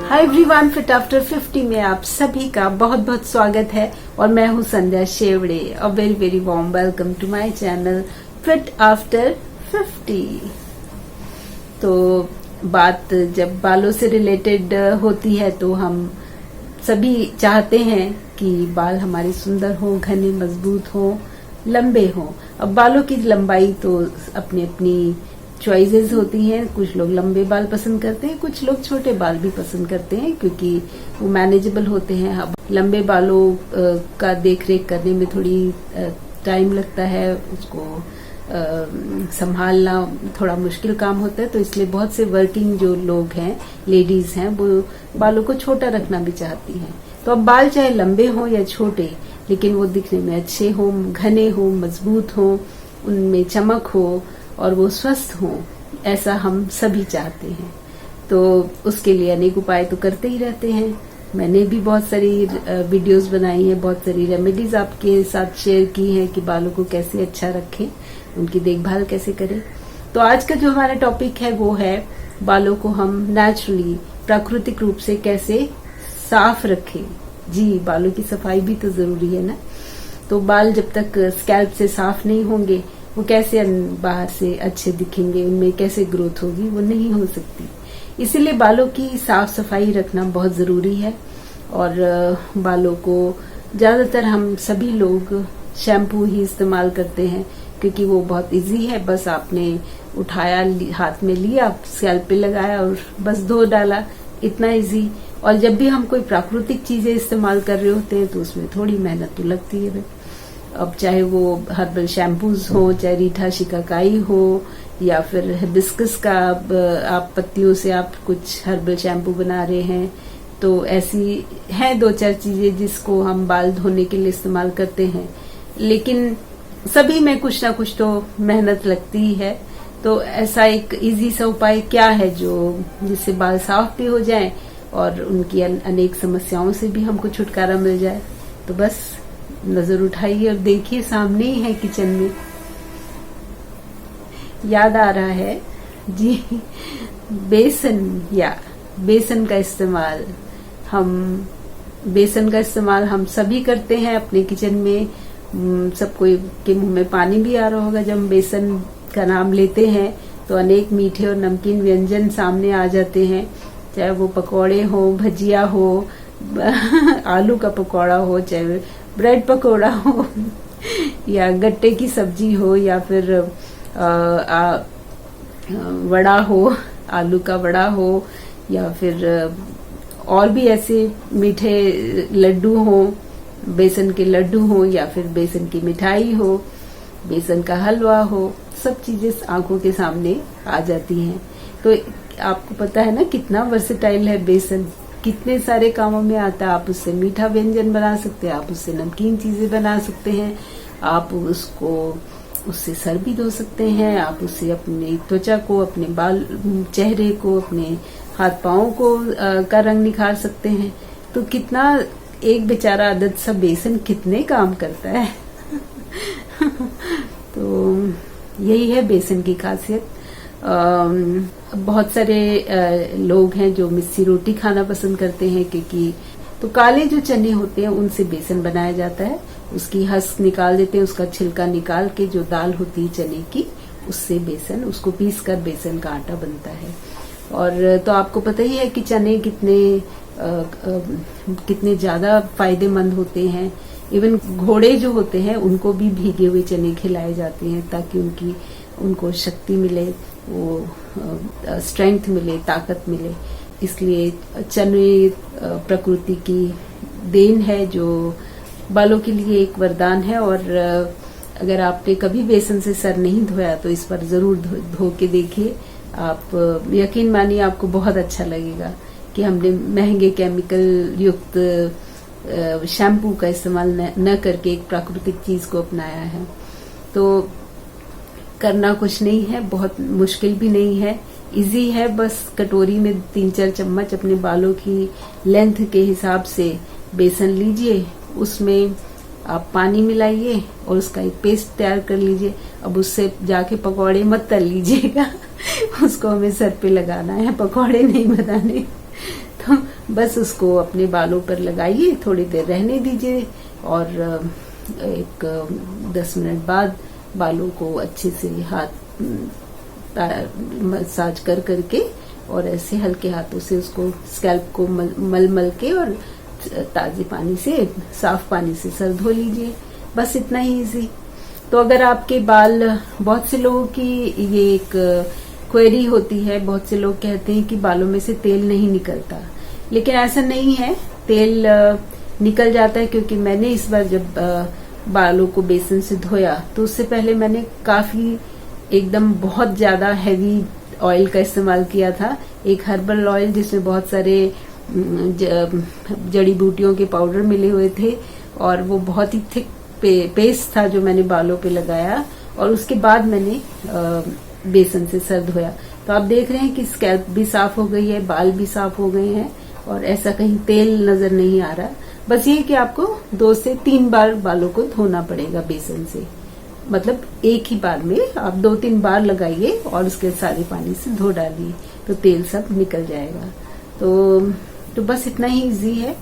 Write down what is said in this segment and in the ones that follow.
Hi everyone, fit after 50 में आप सभी का बहुत बहुत स्वागत है और मैं हूं Sandhya Shevade. A very very warm welcome to my channel fit after 50। तो बात जब बालों से रिलेटेड होती है तो हम सभी चाहते हैं कि बाल हमारे सुंदर हो, घने, मजबूत हो, लंबे हो। अब बालों की लंबाई तो अपनी अपनी चॉइसेस होती हैं। कुछ लोग लंबे बाल पसंद करते हैं, कुछ लोग छोटे बाल भी पसंद करते हैं क्योंकि वो मैनेजेबल होते हैं। अब लंबे बालों का देखरेख करने में थोड़ी टाइम लगता है, उसको संभालना थोड़ा मुश्किल काम होता है, तो इसलिए बहुत से वर्किंग जो लोग हैं, लेडीज हैं, वो बालों को छोटा रखना भी चाहती हैं। तो अब बाल चाहे लंबे हों या छोटे, लेकिन वो दिखने में अच्छे हों, घने हों, मजबूत हों, उनमें चमक हो और वो स्वस्थ हों, ऐसा हम सभी चाहते हैं। तो उसके लिए अनेक उपाय तो करते ही रहते हैं। मैंने भी बहुत सारी वीडियोस बनाई हैं, बहुत सारी रेमेडीज आपके साथ शेयर की हैं कि बालों को कैसे अच्छा रखें, उनकी देखभाल कैसे करें। तो आज का जो हमारा टॉपिक है वो है बालों को हम नेचुरली, प्राकृतिक रूप से कैसे साफ रखें। जी, बालों की सफाई भी तो जरूरी है ना। तो बाल जब तक स्कैल्प से साफ नहीं होंगे, वो कैसे बाहर से अच्छे दिखेंगे, उनमें कैसे ग्रोथ होगी, वो नहीं हो सकती। इसीलिए बालों की साफ सफाई रखना बहुत जरूरी है। और बालों को ज्यादातर हम सभी लोग शैम्पू ही इस्तेमाल करते हैं क्योंकि वो बहुत इजी है। बस आपने उठाया, हाथ में लिया, स्कैल्प पे लगाया और बस धो डाला, इतना इजी। और जब भी हम कोई प्राकृतिक चीजें इस्तेमाल कर रहे होते हैं तो उसमें थोड़ी मेहनत तो लगती है। अब चाहे वो हर्बल शैम्पूज हो, चाहे रीठा शिकाकाई हो, या फिर हिबिस्कस का आप पत्तियों से आप कुछ हर्बल शैम्पू बना रहे हैं, तो ऐसी हैं दो चार चीजें जिसको हम बाल धोने के लिए इस्तेमाल करते हैं। लेकिन सभी में कुछ ना कुछ तो मेहनत लगती ही है। तो ऐसा एक इजी सा उपाय क्या है जो जिससे बाल साफ भी हो जाएं और उनकी अनेक समस्याओं से भी हमको छुटकारा मिल जाए। तो बस नजर उठाइए और देखिए, सामने ही है किचन में। याद आ रहा है जी, बेसन का इस्तेमाल हम सभी करते हैं अपने किचन में। सबको के मुंह में पानी भी आ रहा होगा जब हम बेसन का नाम लेते हैं, तो अनेक मीठे और नमकीन व्यंजन सामने आ जाते हैं। चाहे वो पकौड़े हो, भजिया हो, आलू का पकौड़ा हो, चाहे ब्रेड पकौड़ा हो, या गट्टे की सब्जी हो, या फिर वड़ा हो, आलू का वड़ा हो, या फिर और भी ऐसे मीठे लड्डू हो, बेसन के लड्डू हो, या फिर बेसन की मिठाई हो, बेसन का हलवा हो। सब चीजें आंखों के सामने आ जाती हैं। तो आपको पता है ना कितना वर्सेटाइल है बेसन, कितने सारे कामों में आता है। आप उससे मीठा व्यंजन बना सकते हैं, आप उससे नमकीन चीजें बना सकते हैं, आप उससे सर भी धो सकते हैं, आप उससे अपनी त्वचा को, अपने बाल, चेहरे को, अपने हाथ पांव को का रंग निखार सकते हैं। तो कितना एक बेचारा अदद सा बेसन कितने काम करता है। तो यही है बेसन की खासियत। बहुत सारे लोग हैं जो मिस्सी रोटी खाना पसंद करते हैं क्योंकि तो काले जो चने होते हैं उनसे बेसन बनाया जाता है। उसकी हस्क निकाल देते हैं, उसका छिलका निकाल के जो दाल होती है चने की, उससे बेसन, उसको पीस कर बेसन का आटा बनता है। और तो आपको पता ही है कि चने कितने ज्यादा फायदेमंद होते हैं। इवन घोड़े जो होते हैं उनको भी भीगे हुए चने खिलाए जाते हैं ताकि उनको शक्ति मिले, वो स्ट्रेंथ मिले, ताकत मिले। इसलिए चने प्रकृति की देन है जो बालों के लिए एक वरदान है। और अगर आपने कभी बेसन से सर नहीं धोया तो इस पर जरूर धो के देखिए। आप यकीन मानिए, आपको बहुत अच्छा लगेगा कि हमने महंगे केमिकल युक्त शैम्पू का इस्तेमाल न करके एक प्राकृतिक चीज को अपनाया है। तो करना कुछ नहीं है, बहुत मुश्किल भी नहीं है, इजी है। बस कटोरी में 3-4 चम्मच अपने बालों की लेंथ के हिसाब से बेसन लीजिए, उसमें आप पानी मिलाइए और उसका एक पेस्ट तैयार कर लीजिए। अब उससे जाके पकौड़े मत तल लीजिएगा, उसको हमें सर पे लगाना है, पकौड़े नहीं बनाने। तो बस उसको अपने बालों पर लगाइए, थोड़ी देर रहने दीजिए और एक 10 मिनट बाद बालों को अच्छे से हाथ मसाज कर करके और ऐसे हल्के हाथों से उसको स्कैल्प को मल मल के और ताजे पानी से, साफ पानी से सर धो लीजिए। बस इतना ही इजी। तो अगर आपके बाल, बहुत से लोगों की ये एक क्वेरी होती है, बहुत से लोग कहते हैं कि बालों में से तेल नहीं निकलता, लेकिन ऐसा नहीं है, तेल निकल जाता है। क्योंकि मैंने इस बार जब बालों को बेसन से धोया तो उससे पहले मैंने काफी एकदम बहुत ज्यादा हैवी ऑयल का इस्तेमाल किया था, एक हर्बल ऑयल जिसमें बहुत सारे जड़ी बूटियों के पाउडर मिले हुए थे और वो बहुत ही थिक पेस्ट था जो मैंने बालों पे लगाया और उसके बाद मैंने बेसन से सर धोया। तो आप देख रहे हैं कि स्कैल्प भी साफ हो गई है, बाल भी साफ हो गए हैं और ऐसा कहीं तेल नजर नहीं आ रहा। बस ये कि आपको 2 से 3 बार बालों को धोना पड़ेगा बेसन से, मतलब एक ही बार में आप 2-3 बार लगाइए और उसके सारे पानी से धो डालिए तो तेल सब निकल जाएगा। तो बस इतना ही इजी है।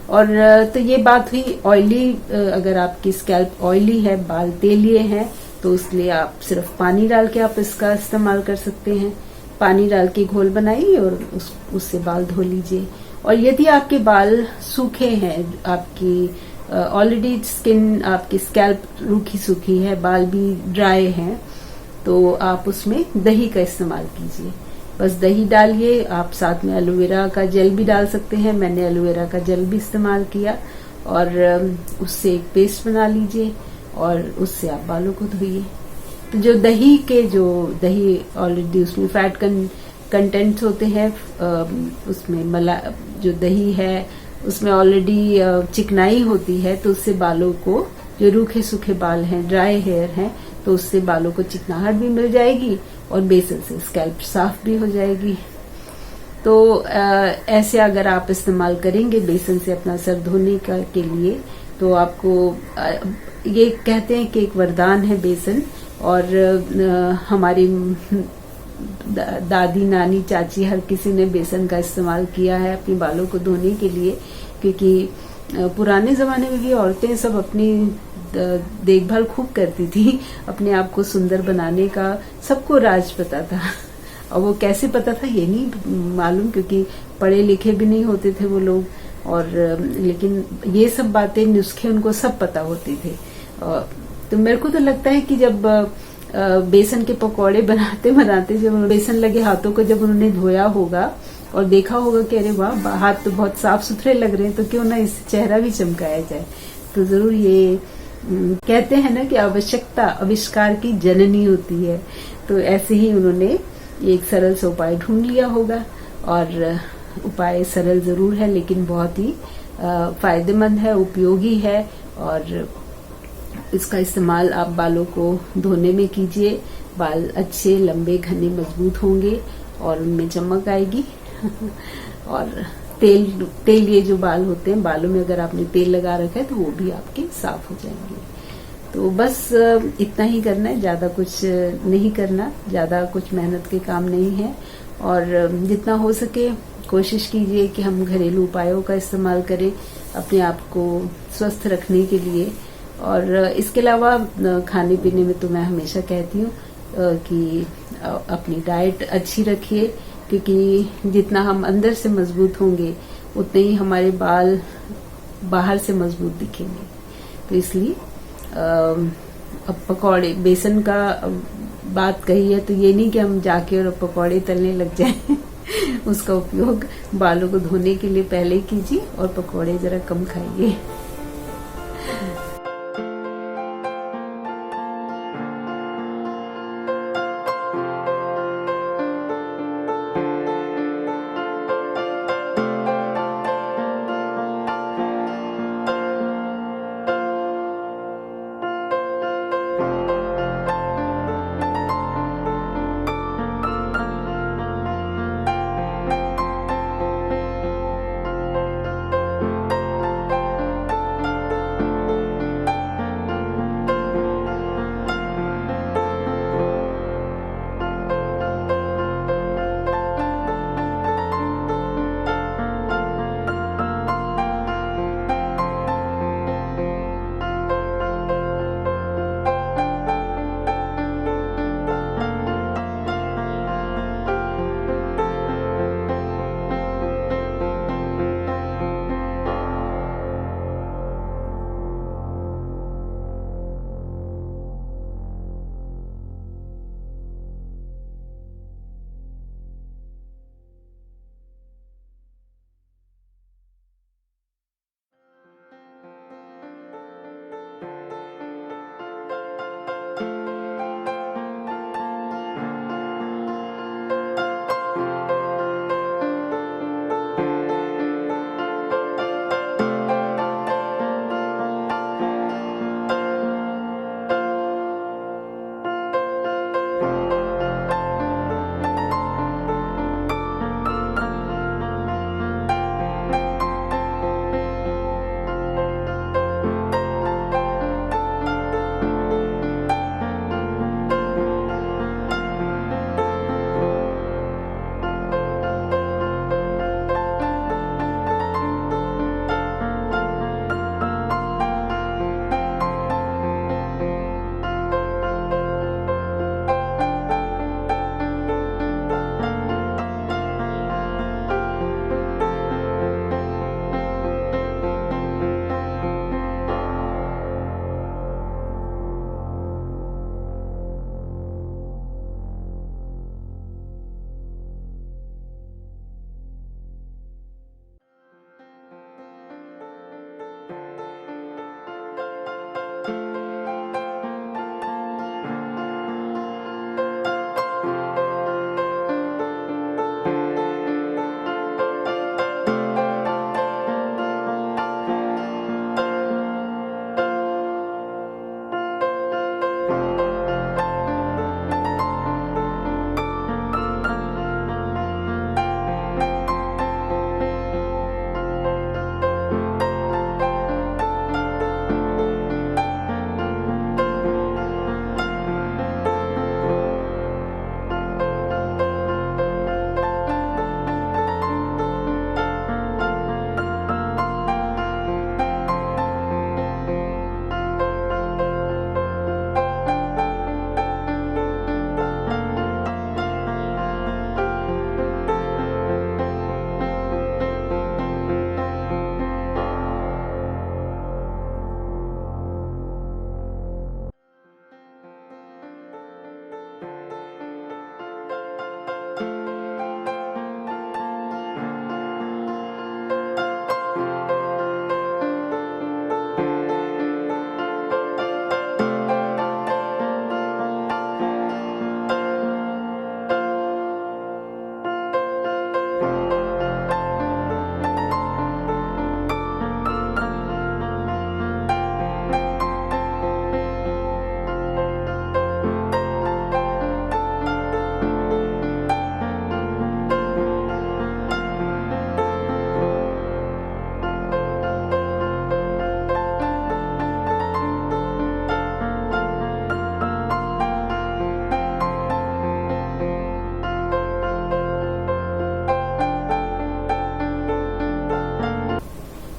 और तो ये बात हुई ऑयली, अगर आपकी स्कैल्प ऑयली है, बाल तेलिए हैं, तो उसलिए आप सिर्फ पानी डाल के आप इसका इस्तेमाल कर सकते हैं। पानी डाल के घोल बनाइए और उससे बाल धो लीजिए। और यदि आपके बाल सूखे हैं, आपकी ऑलरेडी स्किन, आपकी स्कैल्प रूखी सूखी है, बाल भी ड्राई हैं, तो आप उसमें दही का इस्तेमाल कीजिए। बस दही डालिए, आप साथ में एलोवेरा का जेल भी डाल सकते हैं। मैंने एलोवेरा का जेल भी इस्तेमाल किया और उससे एक पेस्ट बना लीजिए और उससे आप बालों को धोइए। तो जो दही ऑलरेडी उसमें फैट कंटेंट्स होते हैं, उसमें जो दही है उसमें ऑलरेडी चिकनाई होती है, तो उससे बालों को, जो रूखे सूखे बाल हैं, ड्राई हेयर हैं, तो उससे बालों को चिकनाहट भी मिल जाएगी और बेसन से स्कैल्प साफ भी हो जाएगी। तो ऐसे अगर आप इस्तेमाल करेंगे बेसन से अपना सर धोने के लिए, तो आपको ये कहते हैं कि एक वरदान है बेसन। और हमारी दादी, नानी, चाची, हर किसी ने बेसन का इस्तेमाल किया है अपने बालों को धोने के लिए, क्योंकि पुराने जमाने में भी औरतें सब अपनी देखभाल खूब करती थी, अपने आप को सुंदर बनाने का सबको राज पता था। और वो कैसे पता था ये नहीं मालूम, क्योंकि पढ़े लिखे भी नहीं होते थे वो लोग, और लेकिन ये सब बातें, नुस्खे उनको सब पता होते थे। तो मेरे को तो लगता है कि जब बेसन के पकौड़े बनाते जब बेसन लगे हाथों को जब उन्होंने धोया होगा और देखा होगा कि अरे वाह, हाथ तो बहुत साफ सुथरे लग रहे हैं, तो क्यों ना इससे चेहरा भी चमकाया जाए। तो जरूर ये कहते हैं ना कि आवश्यकता आविष्कार की जननी होती है, तो ऐसे ही उन्होंने एक सरल सा उपाय ढूंढ लिया होगा। और उपाय सरल जरूर है लेकिन बहुत ही फायदेमंद है, उपयोगी है, और इसका इस्तेमाल आप बालों को धोने में कीजिए। बाल अच्छे, लंबे, घने, मजबूत होंगे और उनमें चमक आएगी। और तेल ये जो बाल होते हैं, बालों में अगर आपने तेल लगा रखा है तो वो भी आपके साफ हो जाएंगे। तो बस इतना ही करना है, ज्यादा कुछ नहीं करना, ज्यादा कुछ मेहनत के काम नहीं है। और जितना हो सके कोशिश कीजिए कि हम घरेलू उपायों का इस्तेमाल करें अपने आप को स्वस्थ रखने के लिए। और इसके अलावा खाने पीने में तो मैं हमेशा कहती हूँ कि अपनी डाइट अच्छी रखिए, क्योंकि जितना हम अंदर से मजबूत होंगे उतने ही हमारे बाल बाहर से मजबूत दिखेंगे। तो इसलिए अब पकौड़े, बेसन का बात कही है तो ये नहीं कि हम जाके और पकौड़े तलने लग जाएं। उसका उपयोग बालों को धोने के लिए पहले कीजिए और पकौड़े जरा कम खाइए।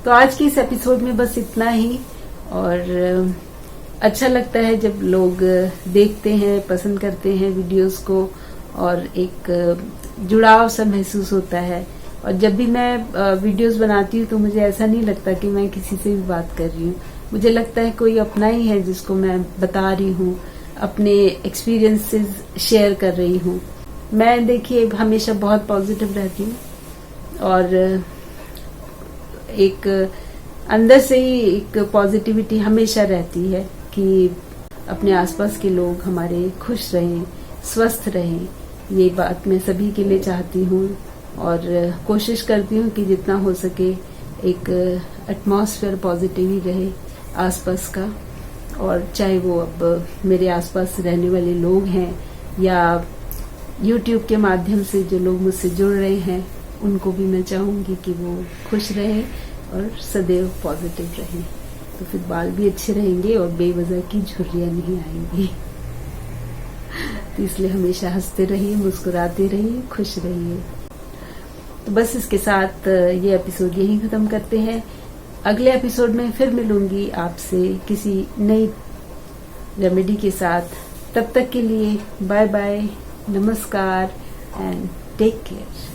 तो आज की इस एपिसोड में बस इतना ही। और अच्छा लगता है जब लोग देखते हैं, पसंद करते हैं वीडियोस को, और एक जुड़ाव सा महसूस होता है। और जब भी मैं वीडियोस बनाती हूँ तो मुझे ऐसा नहीं लगता कि मैं किसी से भी बात कर रही हूँ। मुझे लगता है कोई अपना ही है जिसको मैं बता रही हूँ, अपने एक्सपीरियंसेस शेयर कर रही हूँ। मैं देखिए हमेशा बहुत पॉजिटिव रहती हूँ, और एक अंदर से ही एक पॉजिटिविटी हमेशा रहती है कि अपने आसपास के लोग हमारे खुश रहें, स्वस्थ रहें। ये बात मैं सभी के लिए चाहती हूँ, और कोशिश करती हूँ कि जितना हो सके एक एटमॉस्फेयर पॉजिटिव ही रहे आसपास का। और चाहे वो अब मेरे आसपास रहने वाले लोग हैं या YouTube के माध्यम से जो लोग मुझसे जुड़ रहे हैं, उनको भी मैं चाहूंगी कि वो खुश रहें और सदैव पॉजिटिव रहें। तो फिर बाल भी अच्छे रहेंगे और बेवजह की झुर्रियां नहीं आएंगी। तो इसलिए हमेशा हंसते रहिए, मुस्कुराते रहिए, खुश रहिए। तो बस इसके साथ ये एपिसोड यहीं खत्म करते हैं। अगले एपिसोड में फिर मिलूंगी आपसे किसी नई रेमेडी के साथ। तब तक के लिए बाय बाय, नमस्कार एंड टेक केयर।